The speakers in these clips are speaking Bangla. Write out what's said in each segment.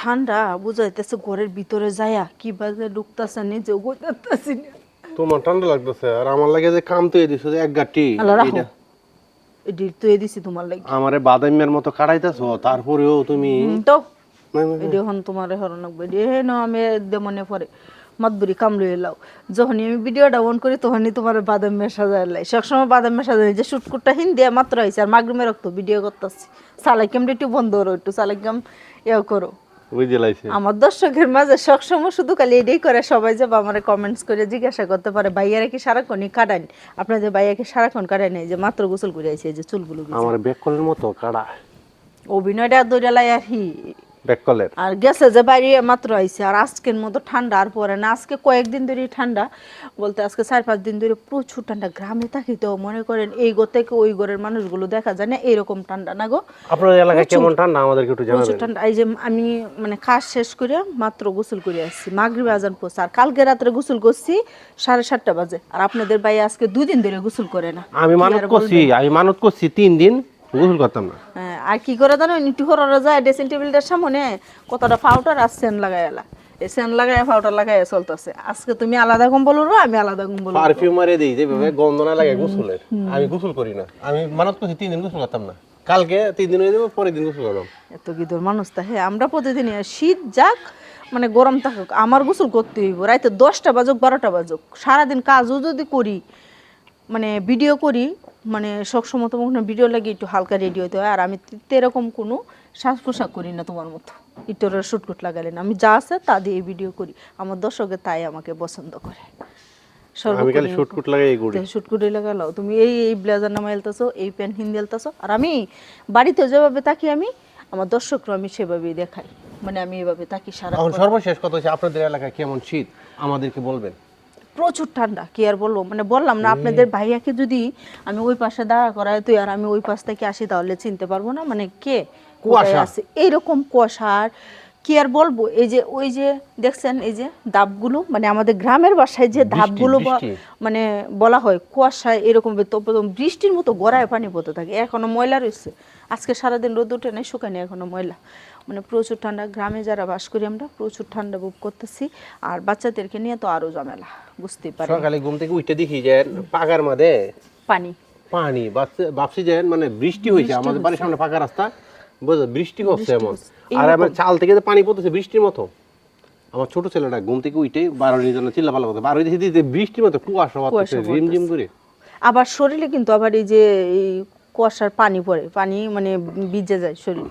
ঠান্ডা বুঝাইতেছে ঘরের ভিতরে যায়া কি বাজে ঢুকতাছে নিজে বুঝতেছি না। তোমার ঠান্ডা লাগতেছে আর আমার লাগে যে কাম তৈরি দিছো যে এক গাটি আল্লাহ রাখো এইটা এডি তো এ দিছি তোমার লাগি আমারে বাদামের মতো কাটাইতাছো তারপরেও তুমি তো না, না, না। এডি হন তোমারে হরণ লাগবে এডি হে না আমি দেমনে পরে মাতবুরি কাম লই লাও যখনই আমি ভিডিওটা অন করি তখনই তোমার বাদাম মেশা যায় লাই সবসময় বাদাম মেশা যায় যে শুটকুটটা হিন দিয়ে মাত্র আইছে আর মাগরিমে রাখতো ভিডিও করতেছি সালাইকাম একটু বন্ধ করো একটু সালাইকাম ইয়া করো বুঝে লাইছে আমার দর্শকের মাঝে সবসময় শুধু খালি এটাই করে সবাই যে আমার কমেন্টস করে জিজ্ঞাসা করতে পারে ভাইয়ারা কি সারাক্ষণই কাটান আপনাদের ভাইয়াকে সারাক্ষণ কাটায় নাই যে মাত্র গোসল করে আইছে এই যে চুলগুলো ভিজে। আমার ব্যাককলের মতো কাটা অভিনয়টা দৌড়া লাই আর হি ব্যাককলের আর গেছে যে বাইরে মাত্র আইছে আর আজকের মতো ঠান্ডা আর পরে না আজকে কয়েকদিন ধরে ঠান্ডা বলতে আজকে 4-5 দিন ধরে প্রচুর ঠান্ডা গ্রামে থাকি তো মনে করেন এই গো থেকে ওই ঘরের মানুষগুলো দেখা যায় না এরকম ঠান্ডা না গো আপনার এলাকায় কেমন ঠান্ডা আমাদেরকে একটু প্রচুর জানাবেন ঠান্ডা এই যে আমি মানে কাজ শেষ করে মাত্র গোসল করে আসছি মাগরিব আজান পড়ছে আর কালকে রাত্রে গোসল করছি 7:30 বাজে আর আপনাদের ভাই আজকে 2 দিন ধরে গোসল করে না আমি মানত করছি 3 দিন গোসল করতাম না হ্যাঁ আর কি করে জানো একটু হররা যায় ড্রেসিং টেবিলটার সামনে কতটা পাউডার আর সেন লাগাইলা এই সেন লাগাই পাউডার লাগাই চলতেছে আজকে তুমি আলাদা কম্বল উড়ো আমি আলাদা কম্বল উড়বো। পারফিউম মারে দেই যেভাবে গন্ধ না লাগে গোসলের আমি গোসল করি না আমি মানত করছি 3 দিন গোসল করতাম না কালকে 3 দিন হয়ে যাবে পরের দিন গোসল করলাম এত গিদর মানুষ তা হ্যাঁ আমরা প্রতিদিন শীত যাক মানে গরম থাকুক আমার গোসল করতে হইব রাইতে 10টা বাজুক 12টা বাজুক সারাদিন কাজও যদি করি মানে ভিডিও করি মানে সবসময় তোমার ভিডিও লাগে একটু হালকা রেডি হতে হয় আর আমি এরকম কোনো শ্বাস পোশাক করি না তোমার মতো একটু শুটকুট লাগালে না আমি যা আছে তা দিয়ে ভিডিও করি আমার দর্শকের তাই আমাকে পছন্দ করে আমি খালি শুটকুট লাগাই ঘুরি শুটকুটি লাগালাও তুমি এই এই ব্লেজার নামা এলতাছো এই প্যান্ট হিন্দি এলতাছো আর আমি বাড়িতে যেভাবে থাকি আমি আমার দর্শকরা আমি সেভাবেই দেখাই মানে আমি এভাবে থাকি সারা এখন সর্বশেষ কথা হচ্ছে আপনাদের এলাকায় কেমন শীত আমাদেরকে বলবেন প্রচুর ঠান্ডা কি আর বলবো মানে বললাম না আপনাদের ভাইয়াকে যদি আমি ওই পাশে দাঁড়া করাই তুই আর আমি ওই পাশ থেকে আসি তাহলে চিনতে পারবো না মানে কে কুয়াশা আছে এইরকম কুয়াশার কি আর বলবো এই যে ওই যে দেখছেন এই যে ধাপগুলো মানে আমাদের গ্রামের বাসায় যে ধাপগুলো মানে বলা হয় কুয়াশায় এরকম বৃষ্টির মতো গড়ায় পানি পড়তে থাকে এখনো ময়লা রয়েছে আজকে সারাদিন রোদ উঠে নেই শুকানি এখনো ময়লা মানে প্রচুর ঠান্ডা গ্রামে যারা বাস করি আমরা প্রচুর ঠান্ডা ভোগ করতেছি আর বাচ্চাদেরকে নিয়ে তো আরো ঝামেলা বুঝতেই পারি সকালে ঘুম থেকে উঠে দেখি যে পাকার মধ্যে পানি পানি ভাবছি যে মানে বৃষ্টি হয়েছে আমাদের বাড়ির সামনে পাকা রাস্তা বুঝলো বৃষ্টি হচ্ছে এমন আর আমার চাল থেকে যে পানি পড়তেছে বৃষ্টির মতো আমার ছোট ছেলেটা ঘুম থেকে উঠে 12 জন্য চিল্লা পাল্লা করতে 12 দেখি বৃষ্টির মতো কুয়াশা পড়তেছে রিমঝিম করে আবার শরীরে কিন্তু আবার এই যে এই কুয়াশার পানি পড়ে পানি মানে ভিজে যায় শরীর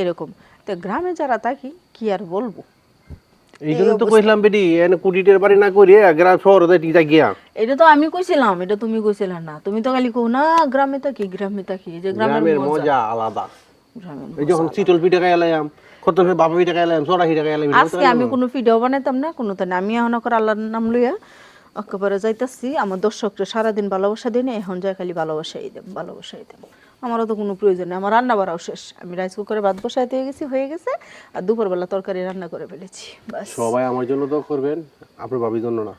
এরকম তো গ্রামে যারা থাকি কি আর বলবো এই জন্য তো কইলাম বেটি এনে কুটিটের বাড়ি না করি গ্রাম শহরে টিটা গিয়া এটা তো আমি কইছিলাম এটা তুমি কইছিলা না তুমি তো খালি কও না গ্রামে থাকি যে গ্রামের মজা আলাদা গ্রামের এই যখন চিতল পিঠা খাইলাম কত বাবা পিঠা খাইলাম চড়া পিঠা খাইলাম আজকে আমি কোনো ভিডিও বানাইতাম না কোনো তাই আমি এখন করে আল্লাহর নাম লইয়া একেবারে যাইতাছি আমার দর্শকরা সারাদিন ভালোবাসা দিই না এখন যায় খালি ভালোবাসাই দেব আমারও তো কোনো প্রয়োজন নেই আমার রান্না বাড়াও শেষ আমি রাইস কুকারে ভাত বসাইতে হয়ে গেছে আর দুপুরবেলা তরকারি রান্না করে ফেলেছি বাস সবাই আমার জন্য দোয়া করবেন আপনার ভাবির জন্য না